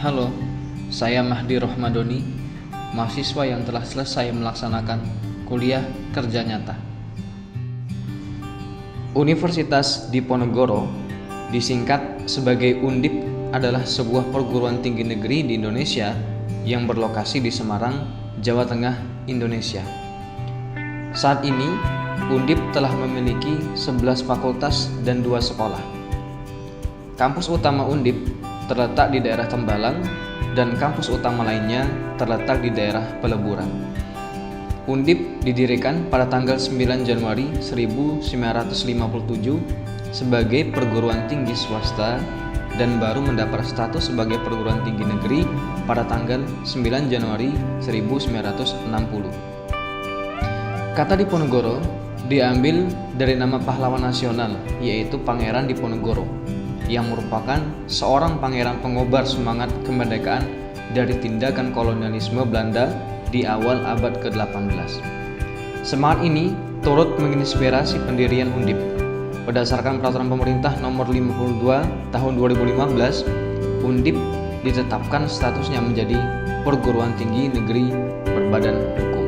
Halo, saya Mahdi Rohmadoni, mahasiswa yang telah selesai melaksanakan kuliah kerja nyata. Universitas Diponegoro, disingkat sebagai Undip, adalah sebuah perguruan tinggi negeri di Indonesia yang berlokasi di Semarang, Jawa Tengah, Indonesia. Saat ini, Undip telah memiliki 11 fakultas dan 2 sekolah. Kampus utama Undip terletak di daerah Tembalang dan kampus utama lainnya terletak di daerah Peleburan. Undip didirikan pada tanggal 9 Januari 1957 sebagai perguruan tinggi swasta dan baru mendapat status sebagai perguruan tinggi negeri pada tanggal 9 Januari 1960. Kata Diponegoro diambil dari nama pahlawan nasional, yaitu Pangeran Diponegoro, yang merupakan seorang pangeran pengobar semangat kemerdekaan dari tindakan kolonialisme Belanda di awal abad ke-18. Semangat ini turut menginspirasi pendirian Undip. Berdasarkan peraturan pemerintah nomor 52 tahun 2015, Undip ditetapkan statusnya menjadi perguruan tinggi negeri berbadan hukum.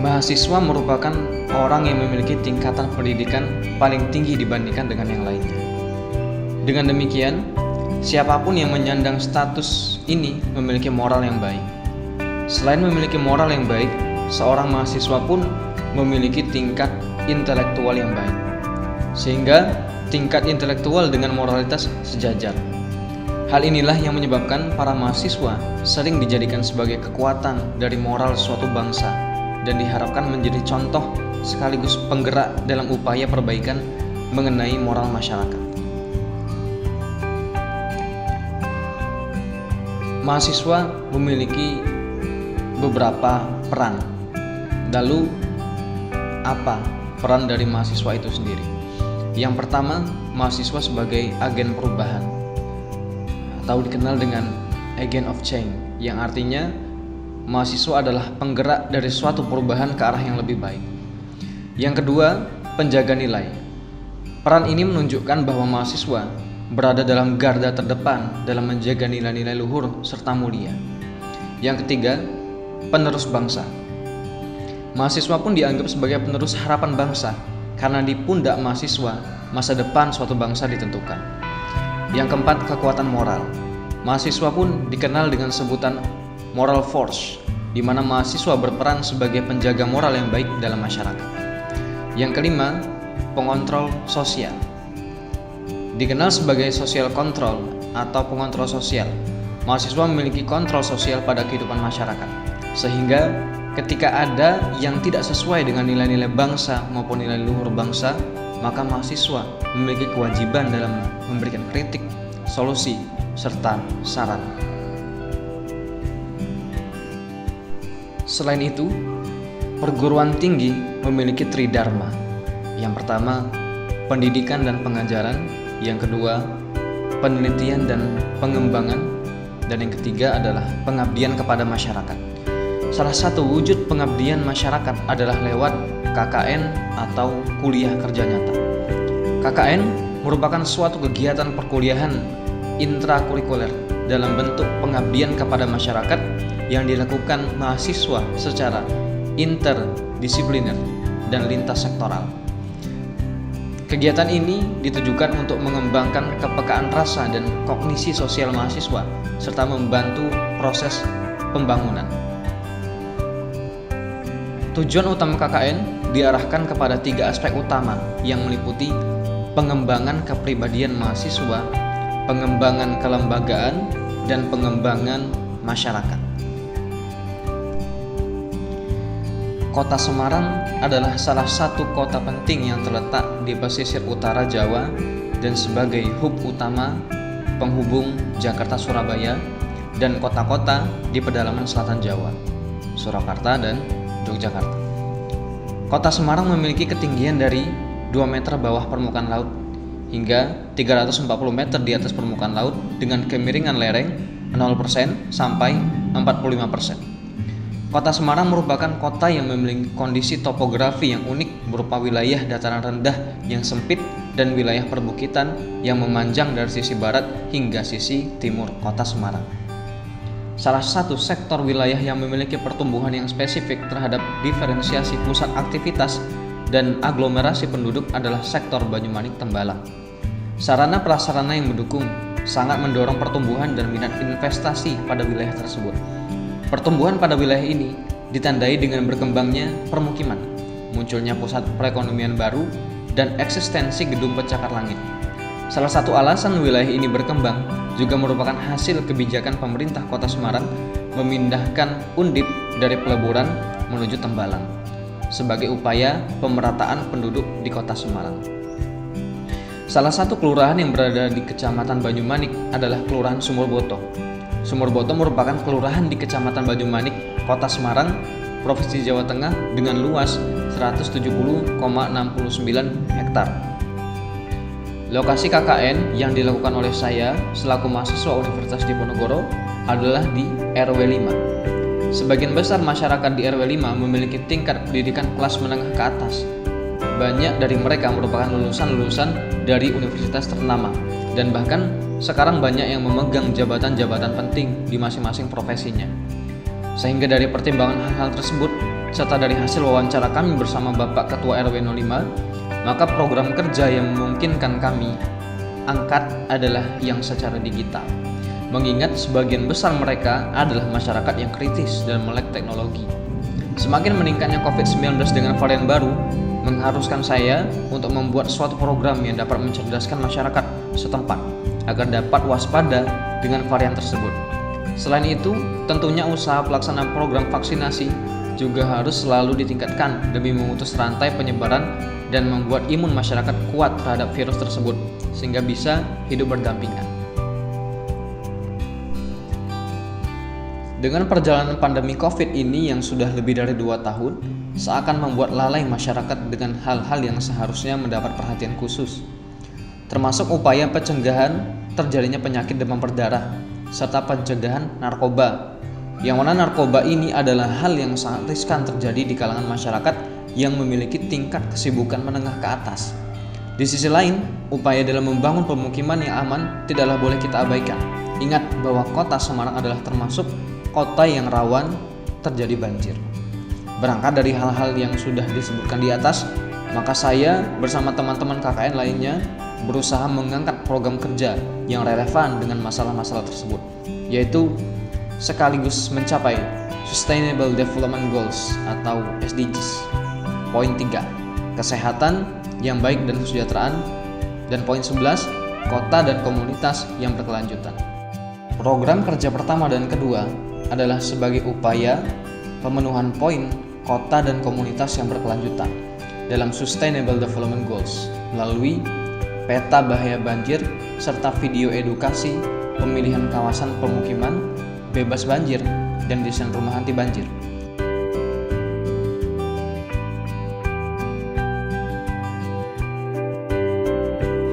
Mahasiswa merupakan orang yang memiliki tingkatan pendidikan paling tinggi dibandingkan dengan yang lainnya. Dengan demikian, siapapun yang menyandang status ini memiliki moral yang baik. Selain memiliki moral yang baik, seorang mahasiswa pun memiliki tingkat intelektual yang baik, sehingga tingkat intelektual dengan moralitas sejajar. Hal inilah yang menyebabkan para mahasiswa sering dijadikan sebagai kekuatan dari moral suatu bangsa dan diharapkan menjadi contoh sekaligus penggerak dalam upaya perbaikan mengenai moral masyarakat. Mahasiswa memiliki beberapa peran. Lalu, apa peran dari mahasiswa itu sendiri? Yang pertama, mahasiswa sebagai agen perubahan atau dikenal dengan agent of change, yang artinya mahasiswa adalah penggerak dari suatu perubahan ke arah yang lebih baik. Yang kedua, penjaga nilai. Peran ini menunjukkan bahwa mahasiswa berada dalam garda terdepan dalam menjaga nilai-nilai luhur serta mulia. Yang ketiga, penerus bangsa. Mahasiswa pun dianggap sebagai penerus harapan bangsa karena di pundak mahasiswa masa depan suatu bangsa ditentukan. Yang keempat, kekuatan moral. Mahasiswa pun dikenal dengan sebutan moral force, di mana mahasiswa berperan sebagai penjaga moral yang baik dalam masyarakat. Yang kelima, pengontrol sosial. Dikenal sebagai social control atau pengontrol sosial. Mahasiswa memiliki kontrol sosial pada kehidupan masyarakat, sehingga ketika ada yang tidak sesuai dengan nilai-nilai bangsa maupun nilai luhur bangsa, maka mahasiswa memiliki kewajiban dalam memberikan kritik, solusi, serta saran. Selain itu, perguruan tinggi memiliki tridharma. Yang pertama, pendidikan dan pengajaran. Yang kedua, penelitian dan pengembangan. Dan yang ketiga adalah pengabdian kepada masyarakat. Salah satu wujud pengabdian masyarakat adalah lewat KKN atau kuliah kerja nyata. KKN merupakan suatu kegiatan perkuliahan intrakurikuler dalam bentuk pengabdian kepada masyarakat yang dilakukan mahasiswa secara interdisipliner dan lintas sektoral. Kegiatan ini ditujukan untuk mengembangkan kepekaan rasa dan kognisi sosial mahasiswa serta membantu proses pembangunan. Tujuan utama KKN diarahkan kepada 3 aspek utama yang meliputi pengembangan kepribadian mahasiswa, pengembangan kelembagaan, dan pengembangan masyarakat. Kota Semarang adalah salah satu kota penting yang terletak di pesisir utara Jawa dan sebagai hub utama penghubung Jakarta-Surabaya dan kota-kota di pedalaman selatan Jawa, Surakarta dan Yogyakarta. Kota Semarang memiliki ketinggian dari 2 meter bawah permukaan laut hingga 340 meter di atas permukaan laut dengan kemiringan lereng 0% sampai 45%. Kota Semarang merupakan kota yang memiliki kondisi topografi yang unik berupa wilayah dataran rendah yang sempit dan wilayah perbukitan yang memanjang dari sisi barat hingga sisi timur kota Semarang. Salah satu sektor wilayah yang memiliki pertumbuhan yang spesifik terhadap diferensiasi pusat aktivitas dan aglomerasi penduduk adalah sektor Banyumanik Tembalang. Sarana prasarana yang mendukung sangat mendorong pertumbuhan dan minat investasi pada wilayah tersebut. Pertumbuhan pada wilayah ini ditandai dengan berkembangnya permukiman, munculnya pusat perekonomian baru, dan eksistensi gedung pencakar langit. Salah satu alasan wilayah ini berkembang juga merupakan hasil kebijakan pemerintah Kota Semarang memindahkan Undip dari Peleburan menuju Tembalang sebagai upaya pemerataan penduduk di Kota Semarang. Salah satu kelurahan yang berada di Kecamatan Banyumanik adalah Kelurahan Sumurboto. Sumurboto merupakan kelurahan di Kecamatan Banyumanik, Kota Semarang, Provinsi Jawa Tengah dengan luas 170,69 hektar. Lokasi KKN yang dilakukan oleh saya selaku mahasiswa Universitas Diponegoro adalah di RW 5. Sebagian besar masyarakat di RW 5 memiliki tingkat pendidikan kelas menengah ke atas. Banyak dari mereka merupakan lulusan-lulusan dari universitas ternama dan bahkan sekarang banyak yang memegang jabatan-jabatan penting di masing-masing profesinya. Sehingga dari pertimbangan hal-hal tersebut, serta dari hasil wawancara kami bersama Bapak Ketua RW 05, maka program kerja yang memungkinkan kami angkat adalah yang secara digital. Mengingat sebagian besar mereka adalah masyarakat yang kritis dan melek teknologi. Semakin meningkatnya COVID-19 dengan varian baru, mengharuskan saya untuk membuat suatu program yang dapat mencerdaskan masyarakat setempat agar dapat waspada dengan varian tersebut. Selain itu, tentunya usaha pelaksanaan program vaksinasi juga harus selalu ditingkatkan demi memutus rantai penyebaran dan membuat imun masyarakat kuat terhadap virus tersebut sehingga bisa hidup berdampingan. Dengan perjalanan pandemi COVID ini yang sudah lebih dari 2 tahun, seakan membuat lalai masyarakat dengan hal-hal yang seharusnya mendapat perhatian khusus, termasuk upaya pencegahan terjadinya penyakit demam berdarah, serta pencegahan narkoba, yang mana narkoba ini adalah hal yang sangat riskan terjadi di kalangan masyarakat yang memiliki tingkat kesibukan menengah ke atas. Di sisi lain, upaya dalam membangun pemukiman yang aman tidaklah boleh kita abaikan. Ingat bahwa kota Semarang adalah termasuk kota yang rawan terjadi banjir. Berangkat dari hal-hal yang sudah disebutkan di atas, maka saya bersama teman-teman KKN lainnya berusaha mengangkat program kerja yang relevan dengan masalah-masalah tersebut, yaitu sekaligus mencapai Sustainable Development Goals atau SDGs. Poin 3, kesehatan yang baik dan kesejahteraan. Dan poin 11, kota dan komunitas yang berkelanjutan. Program kerja pertama dan kedua adalah sebagai upaya pemenuhan poin kota dan komunitas yang berkelanjutan dalam Sustainable Development Goals melalui peta bahaya banjir serta video edukasi pemilihan kawasan pemukiman bebas banjir dan desain rumah anti banjir.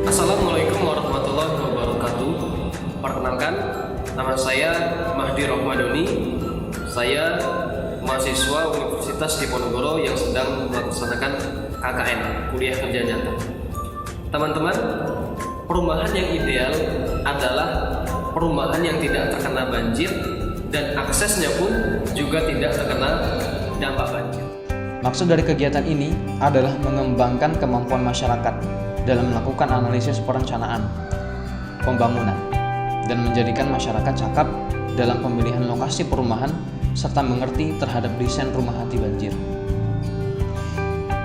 Assalamualaikum warahmatullahi wabarakatuh. Perkenalkan, nama saya Mahdi Rohmadoni. Saya mahasiswa Universitas Diponegoro yang sedang melaksanakan KKN, kuliah kerja nyata. Teman-teman, perumahan yang ideal adalah perumahan yang tidak terkena banjir dan aksesnya pun juga tidak terkena dampak banjir. Maksud dari kegiatan ini adalah mengembangkan kemampuan masyarakat dalam melakukan analisis perencanaan pembangunan dan menjadikan masyarakat cakap dalam pemilihan lokasi perumahan serta mengerti terhadap desain rumah anti banjir.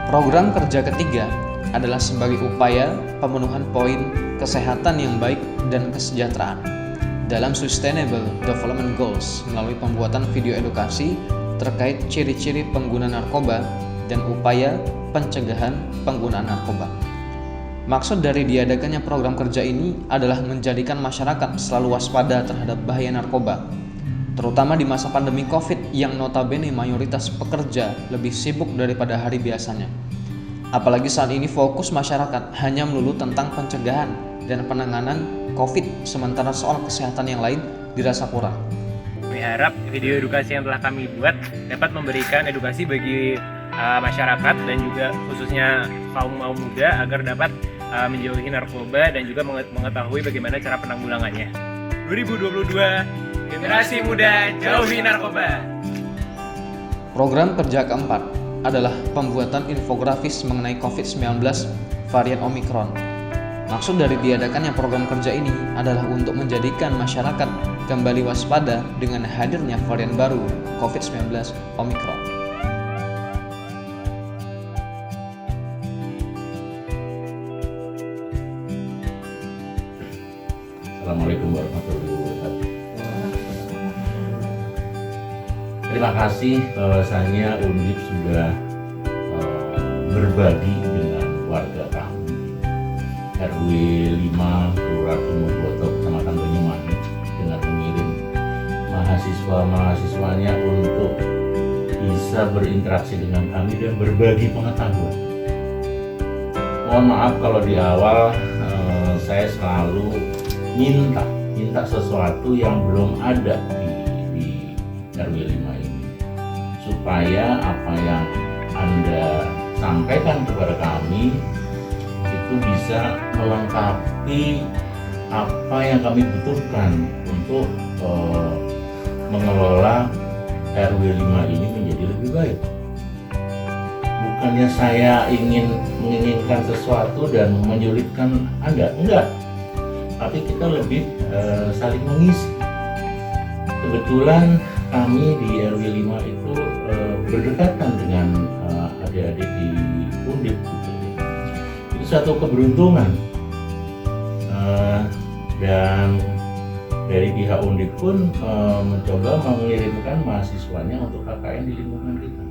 Program kerja ketiga adalah sebagai upaya pemenuhan poin kesehatan yang baik dan kesejahteraan dalam Sustainable Development Goals melalui pembuatan video edukasi terkait ciri-ciri pengguna narkoba dan upaya pencegahan penggunaan narkoba. Maksud dari diadakannya program kerja ini adalah menjadikan masyarakat selalu waspada terhadap bahaya narkoba, terutama di masa pandemi COVID yang notabene mayoritas pekerja lebih sibuk daripada hari biasanya. Apalagi saat ini fokus masyarakat hanya melulu tentang pencegahan dan penanganan COVID, sementara soal kesehatan yang lain dirasa kurang. harap video edukasi yang telah kami buat dapat memberikan edukasi bagi masyarakat dan juga khususnya kaum muda agar dapat menjauhi narkoba dan juga mengetahui bagaimana cara penanggulangannya. 2022, generasi muda jauhi narkoba. Program kerja keempat adalah pembuatan infografis mengenai COVID-19 varian Omikron. Maksud dari diadakannya program kerja ini adalah untuk menjadikan masyarakat kembali waspada dengan hadirnya varian baru COVID-19 Omikron. Assalamualaikum warahmatullahi wabarakatuh. Terima kasih bahwasanya Undip sudah berbagi dengan warga kami RW 5 Kelurahan Sumurboto, Kecamatan Banyumanik, dengan mengirim mahasiswa-mahasiswanya untuk bisa berinteraksi dengan kami dan berbagi pengetahuan. Mohon maaf kalau di awal saya selalu minta sesuatu yang belum ada di RW 5 ini, supaya apa yang Anda sampaikan kepada kami itu bisa melengkapi apa yang kami butuhkan untuk mengelola RW 5 ini menjadi lebih baik. Bukannya saya menginginkan sesuatu dan menyulitkan Anda, enggak. Tapi kita lebih saling mengisi. Kebetulan kami di RW 5 itu berdekatan dengan adik-adik di Undip. Itu satu keberuntungan. Dan dari pihak Undip pun mencoba mengirimkan mahasiswanya untuk KKN di lingkungan kita.